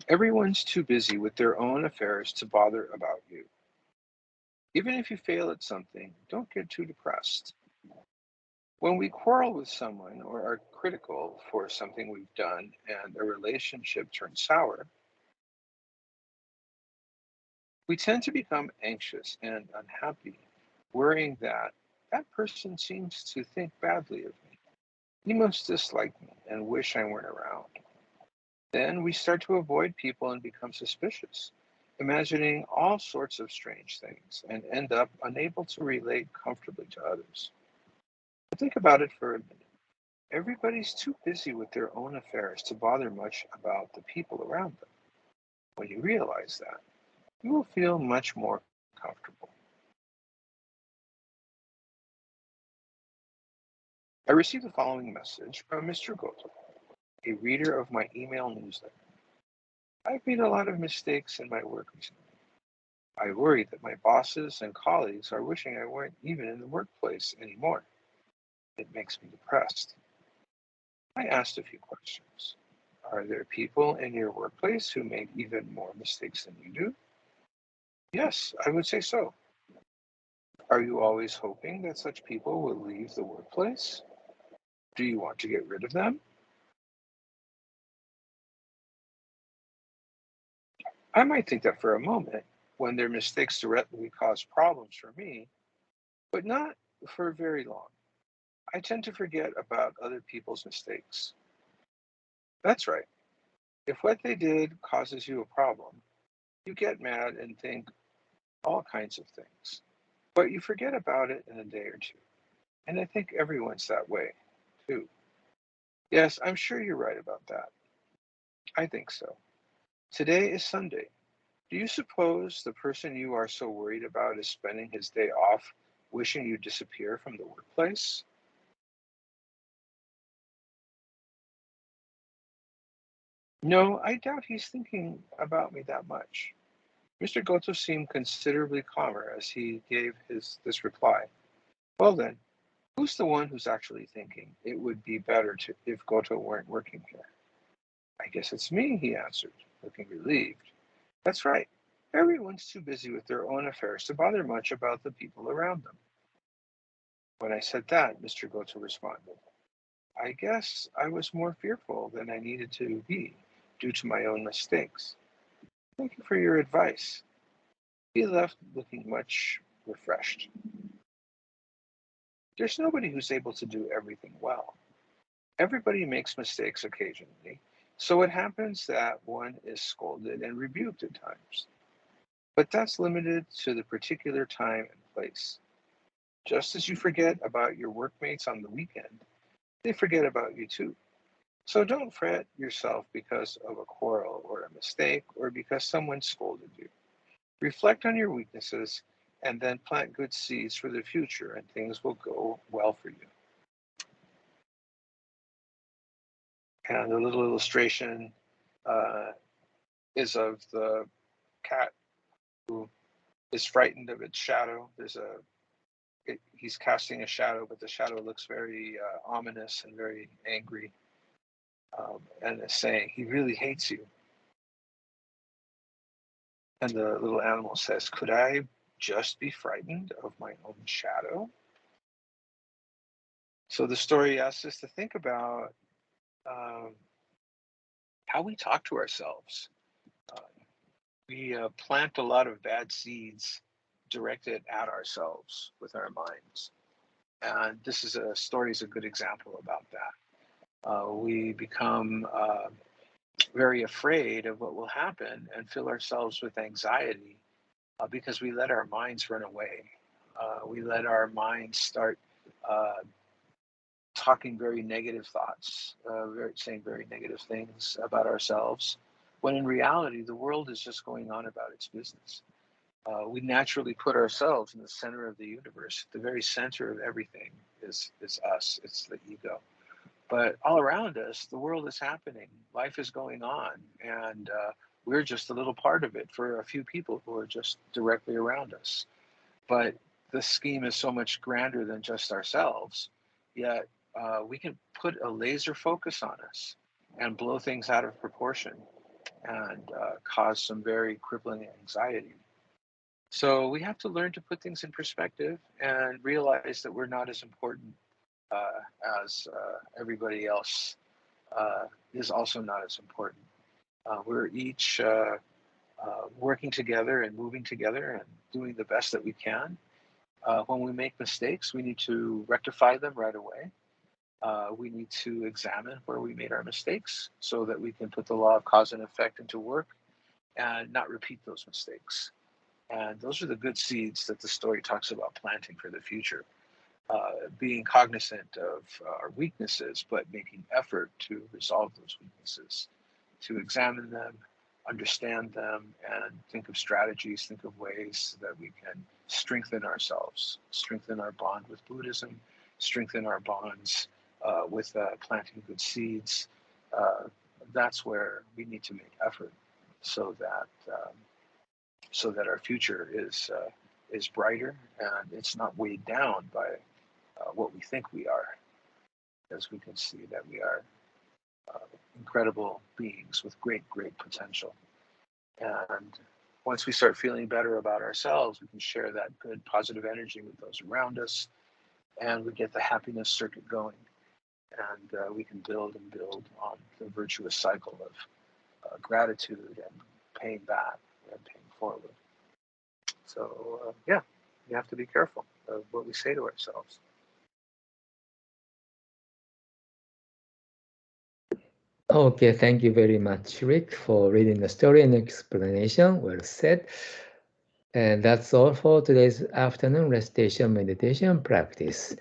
Everyone's too busy with their own affairs to bother about you. Even if you fail at something, don't get too depressed. When we quarrel with someone or are critical for something we've done and a relationship turns sour, we tend to become anxious and unhappy, worrying that that person seems to think badly of me. He must dislike me and wish I weren't around. Then we start to avoid people and become suspicious, imagining all sorts of strange things, and end up unable to relate comfortably to others. But think about it for a minute. Everybody's too busy with their own affairs to bother much about the people around them. When you realize that, you will feel much more comfortable. I received the following message from Mr. Goto, a reader of my email newsletter. I've made a lot of mistakes in my work recently. I worry that my bosses and colleagues are wishing I weren't even in the workplace anymore. It makes me depressed. I asked a few questions. Are there people in your workplace who make even more mistakes than you do? Yes, I would say so. Are you always hoping that such people will leave the workplace? Do you want to get rid of them? I might think that for a moment when their mistakes directly cause problems for me, but not for very long. I tend to forget about other people's mistakes. That's right. If what they did causes you a problem, you get mad and think all kinds of things. But you forget about it in a day or two. And I think everyone's that way, too. Yes, I'm sure you're right about that. I think so. Today is Sunday. Do you suppose the person you are so worried about is spending his day off wishing you disappear from the workplace? No, I doubt he's thinking about me that much. Mr. Goto seemed considerably calmer as he gave his this reply. Well then, who's the one who's actually thinking it would be better to if Goto weren't working here? I guess it's me, he answered, looking relieved. That's right. Everyone's too busy with their own affairs to bother much about the people around them. When I said that, Mr. Goto responded, I guess I was more fearful than I needed to be due to my own mistakes. Thank you for your advice. He left looking much refreshed. There's nobody who's able to do everything well. Everybody makes mistakes occasionally, so it happens that one is scolded and rebuked at times. But that's limited to the particular time and place. Just as you forget about your workmates on the weekend, they forget about you too. So don't fret yourself because of a quarrel or a mistake or because someone scolded you. Reflect on your weaknesses and then plant good seeds for the future, and things will go well for you. And the little illustration uh, is of the cat who is frightened of its shadow. He's casting a shadow, but the shadow looks very ominous and very angry, and is saying, "He really hates you." And the little animal says, "Could I just be frightened of my own shadow?" So the story asks us to think about um, how we talk to ourselves. Uh, we plant a lot of bad seeds directed at ourselves with our minds. And this is a story is a good example about that. We become very afraid of what will happen and fill ourselves with anxiety because we let our minds run away. We let our minds start uh, talking very negative thoughts, saying very negative things about ourselves, when in reality, the world is just going on about its business. We naturally put ourselves in the center of the universe. The very center of everything is us, it's the ego. But all around us, the world is happening, life is going on, and we're just a little part of it for a few people who are just directly around us. But the scheme is so much grander than just ourselves, yet we can put a laser focus on us and blow things out of proportion. and cause some very crippling anxiety. So we have to learn to put things in perspective and realize that we're not as important as everybody else is also not as important. We're each working together and moving together and doing the best that we can. When we make mistakes, we need to rectify them right away. We need to examine where we made our mistakes so that we can put the law of cause and effect into work and not repeat those mistakes. And those are the good seeds that the story talks about planting for the future. Being cognizant of our weaknesses, but making effort to resolve those weaknesses, to examine them, understand them, and think of strategies, think of ways that we can strengthen ourselves, strengthen our bond with Buddhism, strengthen our bonds with planting good seeds. That's where we need to make effort so that our future is brighter and it's not weighed down by what we think we are, as we can see that we are incredible beings with great potential. And once we start feeling better about ourselves, we can share that good positive energy with those around us, and we get the happiness circuit going, and we can build and build on the virtuous cycle of gratitude and paying back and paying forward. So yeah, we have to be careful of what we say to ourselves. Okay, thank you very much, Rick, for reading the story and explanation. Well said. And that's all for today's afternoon recitation meditation practice.